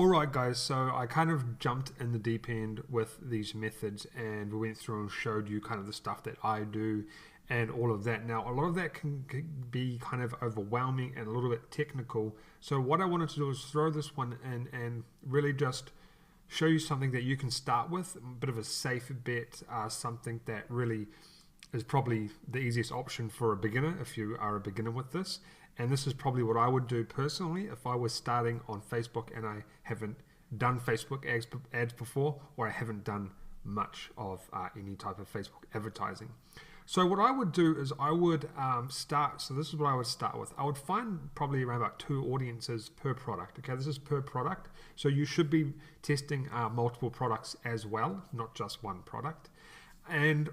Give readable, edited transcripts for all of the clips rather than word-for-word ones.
Alright guys, so I kind of jumped in the deep end with these methods and we went through and showed you kind of the stuff that I do and all of that. Now a lot of that can be kind of overwhelming and a little bit technical. So what I wanted to do is throw this one in and really just show you something that you can start with, a bit of a safe bet, something that really is probably the easiest option for a beginner if you are a beginner with this. And this is probably what I would do personally if I was starting on Facebook and I haven't done Facebook ads before, or I haven't done much of any type of Facebook advertising. So what I would do is I would start, so this is what I would start with. I would find probably around about 2 audiences per product. Okay, this is per product. So you should be testing multiple products as well, not just one product. And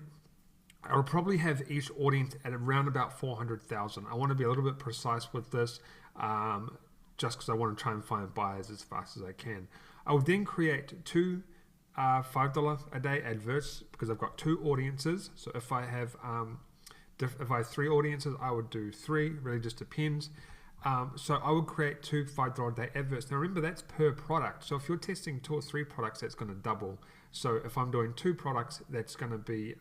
I'll probably have each audience at around about 400,000. I want to be a little bit precise with this, just because I want to try and find buyers as fast as I can. I will then create 2 $5 a day adverts because I've got 2 audiences. So if I have 3 audiences, I would do 3. Really just depends. So I would create 2 $5 a day adverts. Now remember, that's per product. So if you're testing 2 or 3 products, that's going to double. So if I'm doing 2 products, that's going to be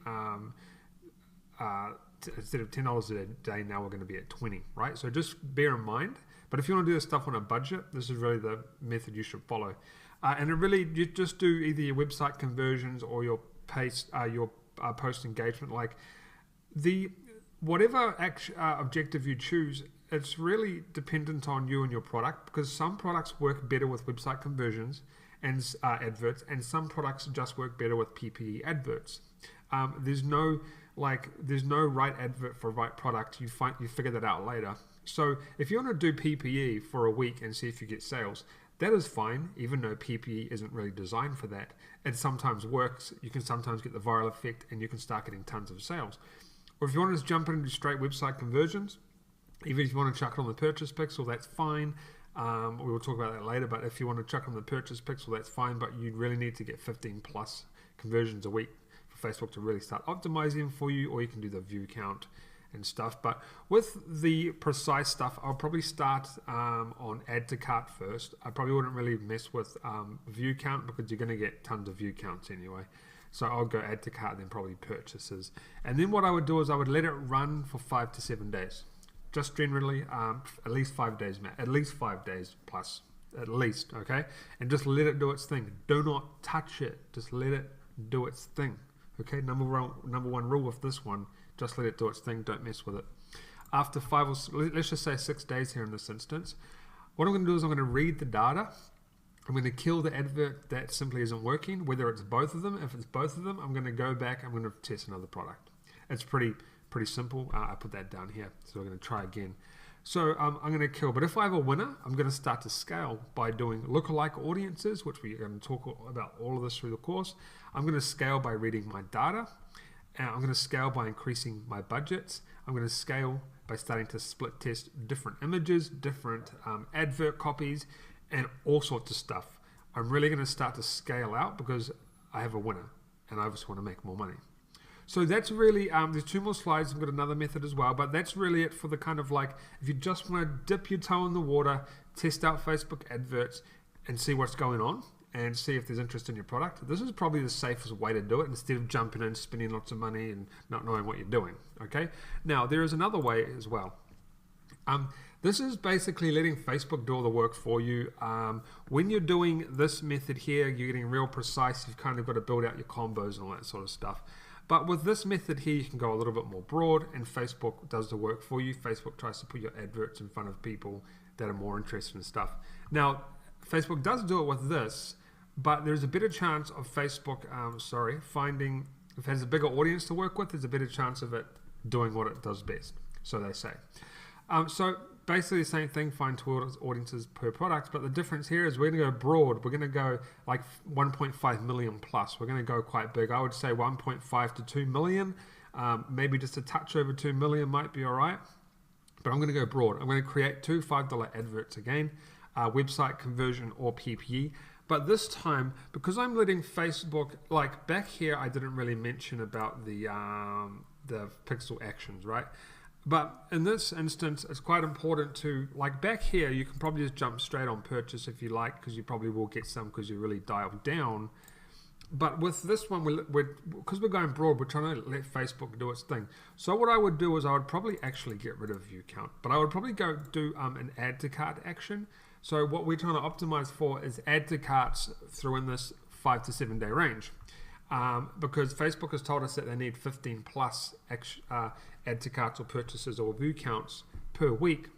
instead of $10 a day, now we're going to be at 20, right? So just bear in mind. But if you want to do this stuff on a budget, this is really the method you should follow. And it really, you just do either your website conversions or your post engagement. Like whatever objective you choose, it's really dependent on you and your product, because some products work better with website conversions and adverts, and some products just work better with PPE adverts. There's no right advert for right product. You figure that out later. So if you want to do PPE for a week and see if you get sales, that is fine, even though PPE isn't really designed for that. It sometimes works. You can sometimes get the viral effect and you can start getting tons of sales. Or if you want to just jump into straight website conversions, even if you want to chuck it on the purchase pixel, that's fine. We will talk about that later, but if you want to chuck on the purchase pixel, that's fine, but you really need to get 15 plus conversions a week for Facebook to really start optimizing for you, or you can do the view count and stuff. But with the precise stuff, I'll probably start on add to cart first. I probably wouldn't really mess with view count because you're going to get tons of view counts anyway. So I'll go add to cart and then probably purchases. And then what I would do is I would let it run for 5 to 7 days. Just generally, at least 5 days, Matt. At least 5 days plus, at least, okay? And just let it do its thing. Do not touch it. Just let it do its thing, okay? Number one rule with this one, just let it do its thing. Don't mess with it. After 5 or let's just say 6 days here in this instance, what I'm going to do is I'm going to read the data. I'm going to kill the advert that simply isn't working, whether it's both of them. If it's both of them, I'm going to go back. I'm going to test another product. It's pretty simple. I put that down here, so we're going to try again. So I'm going to kill, but if I have a winner, I'm going to start to scale by doing lookalike audiences, which we're going to talk about all of this through the course. I'm going to scale by reading my data, and I'm going to scale by increasing my budgets. I'm going to scale by starting to split test different images, different advert copies, and all sorts of stuff. I'm really going to start to scale out because I have a winner, and I just want to make more money. So that's really, there's 2 more slides. I've got another method as well, but that's really it for the kind of like, if you just want to dip your toe in the water, test out Facebook adverts and see what's going on and see if there's interest in your product. This is probably the safest way to do it instead of jumping in, spending lots of money and not knowing what you're doing, okay? Now, there is another way as well. This is basically letting Facebook do all the work for you. When you're doing this method here, you're getting real precise. You've kind of got to build out your combos and all that sort of stuff. But with this method here, you can go a little bit more broad, and Facebook does the work for you. Facebook tries to put your adverts in front of people that are more interested in stuff. Now, Facebook does do it with this, but there's a better chance of Facebook, finding, if it has a bigger audience to work with, there's a better chance of it doing what it does best, so they say. So basically the same thing, find 2 audiences per product, but the difference here is we're going to go broad. We're going to go like 1.5 million plus. We're going to go quite big. I would say 1.5 to 2 million, maybe just a touch over 2 million might be all right, but I'm going to go broad. I'm going to create 2 $5 adverts again, website conversion or PPE. But this time, because I'm letting Facebook, like back here, I didn't really mention about the pixel actions, right? But in this instance, it's quite important to, like back here, you can probably just jump straight on purchase if you like, because you probably will get some because you really dialed down. But with this one, because we're going broad, we're trying to let Facebook do its thing. So what I would do is I would probably actually get rid of view count, but I would probably go do an add to cart action. So what we're trying to optimize for is add to carts through in this 5 to 7 day range. Because Facebook has told us that they need 15 plus add to carts or purchases or view counts per week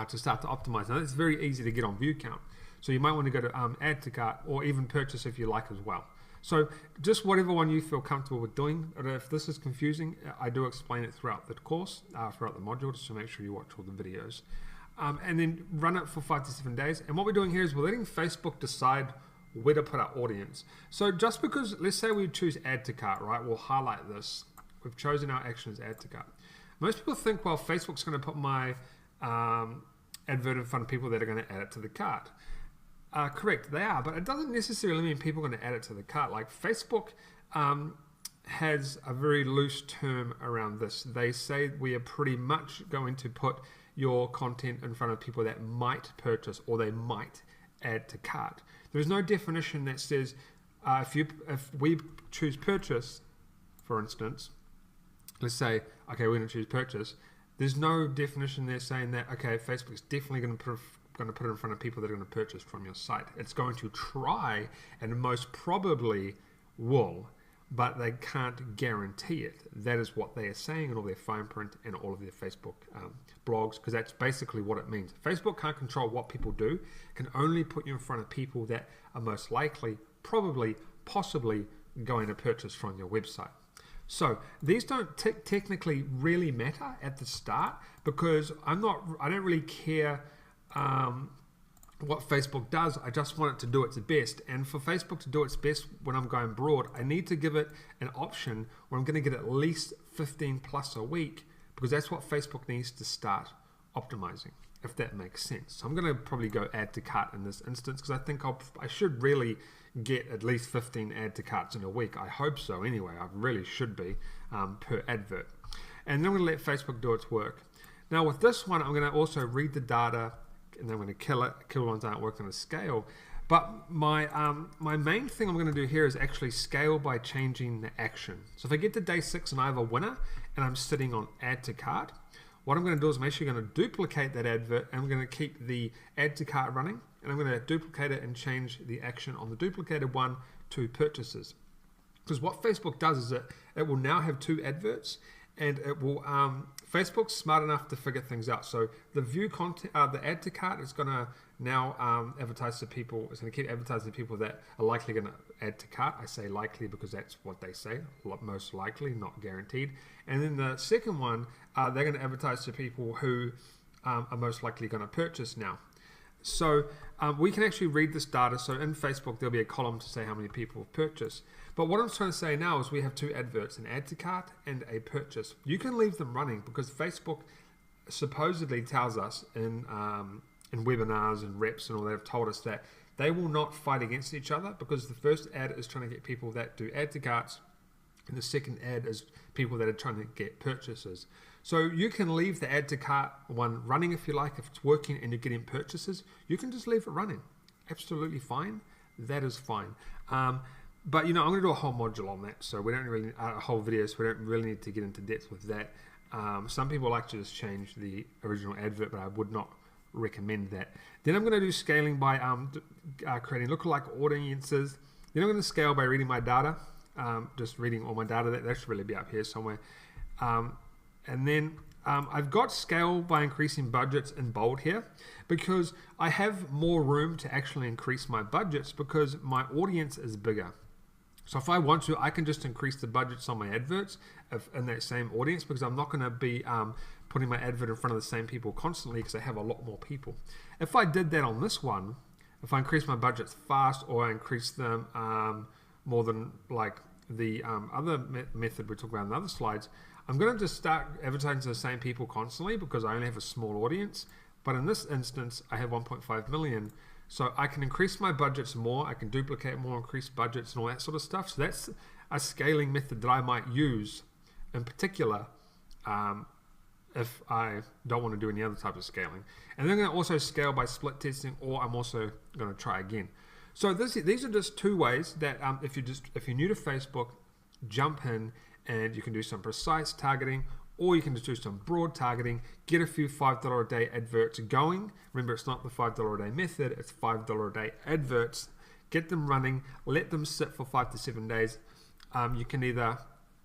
to start to optimize. Now it's very easy to get on view count. So you might want to go to add to cart or even purchase if you like as well. So just whatever one you feel comfortable with doing. If this is confusing, I do explain it throughout the course, throughout the module, just to make sure you watch all the videos. And then run it for 5 to 7 days. And what we're doing here is we're letting Facebook decide where to put our audience. So just because, let's say we choose add to cart, right? We'll highlight this. We've chosen our action as add to cart. Most people think, well, Facebook's going to put my advert in front of people that are going to add it to the cart. Correct, they are, but it doesn't necessarily mean people are going to add it to the cart. Like Facebook has a very loose term around this. They say we are pretty much going to put your content in front of people that might purchase or they might add to cart. There's no definition that says if we choose purchase, for instance, let's say, okay, we're going to choose purchase. There's no definition there saying that, okay, Facebook's definitely going to put it in front of people that are going to purchase from your site. It's going to try and most probably will, but they can't guarantee it. That is what they are saying in all their fine print and all of their Facebook blogs, because that's basically what it means. Facebook can't control what people do, can only put you in front of people that are most likely, probably, possibly going to purchase from your website. So these don't technically really matter at the start, because I don't really care what Facebook does. I just want it to do its best, and for Facebook to do its best when I'm going broad, I need to give it an option where I'm going to get at least 15 plus a week, because that's what Facebook needs to start optimizing, if that makes sense. So I'm going to probably go add to cart in this instance, because I think I should really get at least 15 add to carts in a week. I hope so anyway. I really should be per advert. And then I'm going to let Facebook do its work. Now with this one, I'm going to also read the data, and then I'm going to kill it. Kill ones that aren't working on a scale. But my main thing I'm going to do here is actually scale by changing the action. So if I get to day 6 and I have a winner and I'm sitting on add to cart, what I'm going to do is I'm actually going to duplicate that advert, and I'm going to keep the add to cart running, and I'm going to duplicate it and change the action on the duplicated one to purchases. Because what Facebook does is it will now have 2 adverts, and it will Facebook's smart enough to figure things out. So the view content, the add to cart is going to now advertise to people. It's going to keep advertising to people that are likely going to add to cart. I say likely because that's what they say, most likely, not guaranteed. And then the second one, they're going to advertise to people who are most likely going to purchase now. So we can actually read this data. So in Facebook, there'll be a column to say how many people have purchased. But what I'm trying to say now is we have 2 adverts, an add to cart and a purchase. You can leave them running, because Facebook supposedly tells us in webinars and reps and all that, have told us that they will not fight against each other, because the first ad is trying to get people that do add to carts, and the second ad is people that are trying to get purchases. So you can leave the add to cart one running if you like. If it's working and you're getting purchases, you can just leave it running. Absolutely fine. That is fine. But I'm going to do a whole module on that, so we don't really a whole video, so we don't really need to get into depth with that. Some people like to just change the original advert, but I would not recommend that. Then I'm going to do scaling by creating lookalike audiences. Then I'm going to scale by reading my data, just reading all my data. That should really be up here somewhere. And then I've got scale by increasing budgets in bold here, because I have more room to actually increase my budgets because my audience is bigger. So if I want to, I can just increase the budgets on my adverts in that same audience, because I'm not going to be putting my advert in front of the same people constantly, because I have a lot more people. If I did that on this one, if I increase my budgets fast, or I increase them more than like the other method we talked about in the other slides, I'm going to just start advertising to the same people constantly, because I only have a small audience. But in this instance, I have 1.5 million. So I can increase my budgets more, I can duplicate more, increase budgets and all that sort of stuff. So that's a scaling method that I might use in particular if I don't want to do any other type of scaling. And then I'm going to also scale by split testing, or I'm also going to try again. So these are just two ways that if you're new to Facebook, jump in and you can do some precise targeting, or you can just do some broad targeting, get a few $5 a day adverts going. Remember, it's not the $5 a day method, it's $5 a day adverts. Get them running, let them sit for 5 to 7 days. You can either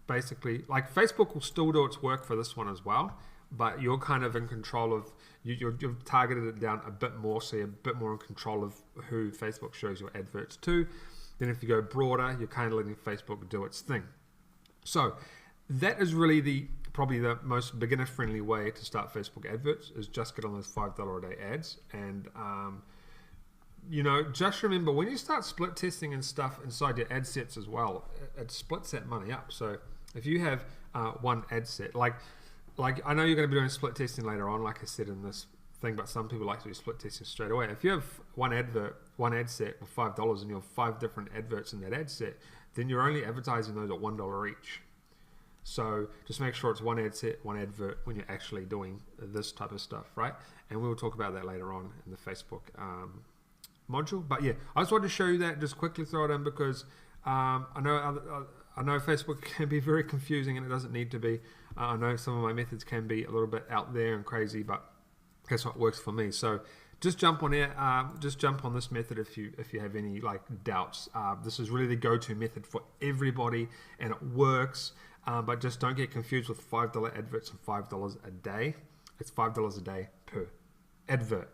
basically, like Facebook will still do its work for this one as well, but you're kind of in control of, you've targeted it down a bit more, so you're a bit more in control of who Facebook shows your adverts to. Then if you go broader, you're kind of letting Facebook do its thing. So that is really probably the most beginner friendly way to start Facebook adverts, is just get on those $5 a day ads. And just remember, when you start split testing and stuff inside your ad sets as well, it splits that money up. So if you have one ad set, like I know you're going to be doing split testing later on, like I said in this thing, but some people like to do split testing straight away. If you have one ad set with $5 and you have 5 different adverts in that ad set, then you're only advertising those at $1 each. So just make sure it's one ad set, one advert when you're actually doing this type of stuff, right? And we'll talk about that later on in the Facebook module. But yeah, I just wanted to show you that, just quickly throw it in, because I know Facebook can be very confusing, and it doesn't need to be. I know some of my methods can be a little bit out there and crazy, but that's what works for me. So just jump on it. Just jump on this method if you have any doubts. This is really the go-to method for everybody, and it works. But just don't get confused with $5 adverts and $5 a day. It's $5 a day per advert.